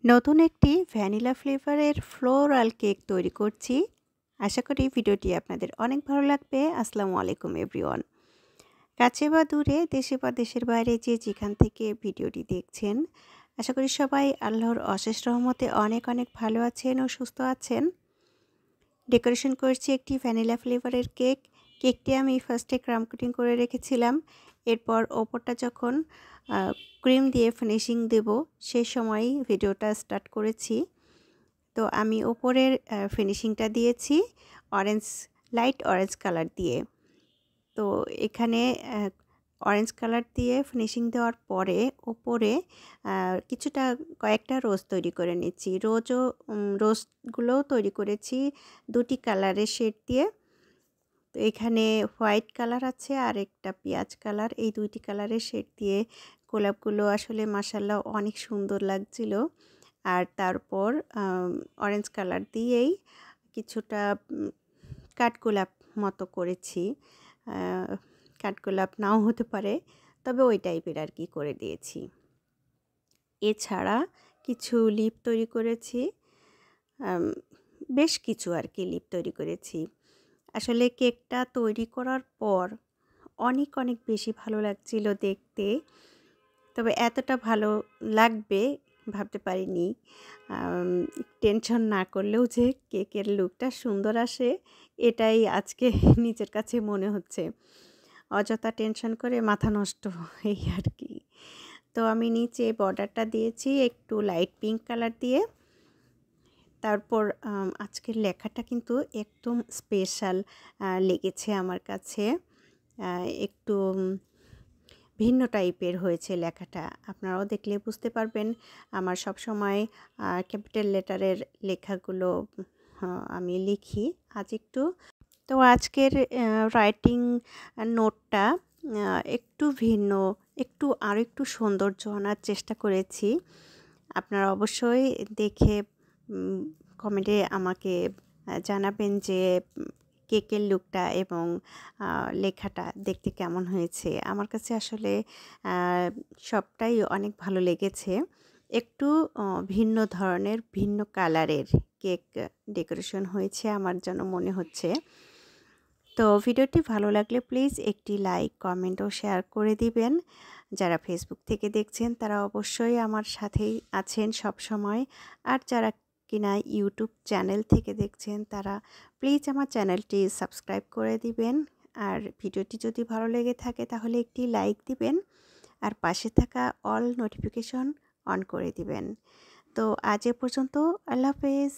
নতুন একটি ভ্যানিলা ফ্লেভারের ফ্লোরাল কেক তৈরি করছি। আশা করি ভিডিওটি আপনাদের অনেক ভালো লাগবে। আসসালামু আলাইকুম এভরিওয়ান। কাছে বা দূরে, দেশে বা দেশের বাইরে যে যেখান থেকে ভিডিওটি দেখছেন, আশা করি সবাই আল্লাহর অশেষ রহমতে অনেক অনেক ভালো আছেন ও সুস্থ আছেন। ডেকোরেশন করছি একটি ভ্যানিলা ফ্লেভারের কেক। কেকটি আমি ফার্স্টে ক্রাম কোটিং করে রেখেছিলাম। এরপর ওপরটা যখন ক্রিম দিয়ে ফিনিশিং দেব, সেই সময়ই ভিডিওটা স্টার্ট করেছি। তো আমি ওপরের ফিনিশিংটা দিয়েছি লাইট অরেঞ্জ কালার দিয়ে। তো এখানে অরেঞ্জ কালার দিয়ে ফিনিশিং দেওয়ার পরে ওপরে কয়েকটা রোজ তৈরি করে নিচ্ছি। রোজগুলোও তৈরি করেছি দুটি কালারের শেড দিয়ে। তো এখানে হোয়াইট কালার আছে আর একটা পেঁয়াজ কালার, এই দুইটি কালারের শেড দিয়ে গোলাপগুলো আসলে মাশাআল্লাহ অনেক সুন্দর লাগছিল। আর তারপর অরেঞ্জ কালার দিয়েই কিছুটা কাঠগোলাপ মতো করেছি। কাঠগোলাপ নাও হতে পারে, তবে ওই টাইপের আর কি করে দিয়েছি। এছাড়া কিছু লিপ তৈরি করেছি, বেশ কিছু আর কি লিপ তৈরি করেছি। আসলে কেকটা তৈরি করার পর অনেক অনেক বেশি ভালো লাগছিল দেখতে, তবে এতটা ভালো লাগবে ভাবতে পারিনি। টেনশন না করলেও যে কেকের লুকটা সুন্দর আসে, এটাই আজকে নিজের কাছে মনে হচ্ছে। অযথা টেনশন করে মাথা নষ্ট, এই আর কি। তো আমি নিচে বর্ডারটা দিয়েছি একটু লাইট পিঙ্ক কালার দিয়ে। তারপর আজকের লেখাটা কিন্তু একদম স্পেশাল লেগেছে আমার কাছে। একটু ভিন্ন টাইপের হয়েছে লেখাটা, আপনারাও দেখলে বুঝতে পারবেন। আমার সব সময় ক্যাপিটাল লেটারের লেখাগুলো আমি লিখি, তো আজকের রাইটিং নোটটা একটু ভিন্ন, আরেকটু সৌন্দর্য আনার চেষ্টা করেছি। আপনারা অবশ্যই দেখে কমেন্টে আমাকে জানাবেন যে কেকের লুকটা এবং লেখাটা দেখতে কেমন হয়েছে। আমার কাছে আসলে সবটাই অনেক ভালো লেগেছে। একটু ভিন্ন ধরনের, ভিন্ন কালারের কেক ডেকোরেশন হয়েছে আমার যেন মনে হচ্ছে। তো ভিডিওটি ভালো লাগলে প্লিজ একটি লাইক, কমেন্ট ও শেয়ার করে দিবেন। যারা ফেসবুক থেকে দেখছেন তারা অবশ্যই আমার সাথেই আছেন সব সময়। আর যারা কিনা ইউটিউব চ্যানেল থেকে দেখছেন তারা প্লিজ আমার চ্যানেলটি সাবস্ক্রাইব করে দিবেন। আর ভিডিওটি যদি ভালো লেগে থাকে তাহলে একটি লাইক দিবেন আর পাশে থাকা অল নোটিফিকেশন অন করে দিবেন। তো আজ এ পর্যন্ত, আল্লাহ হাফেজ।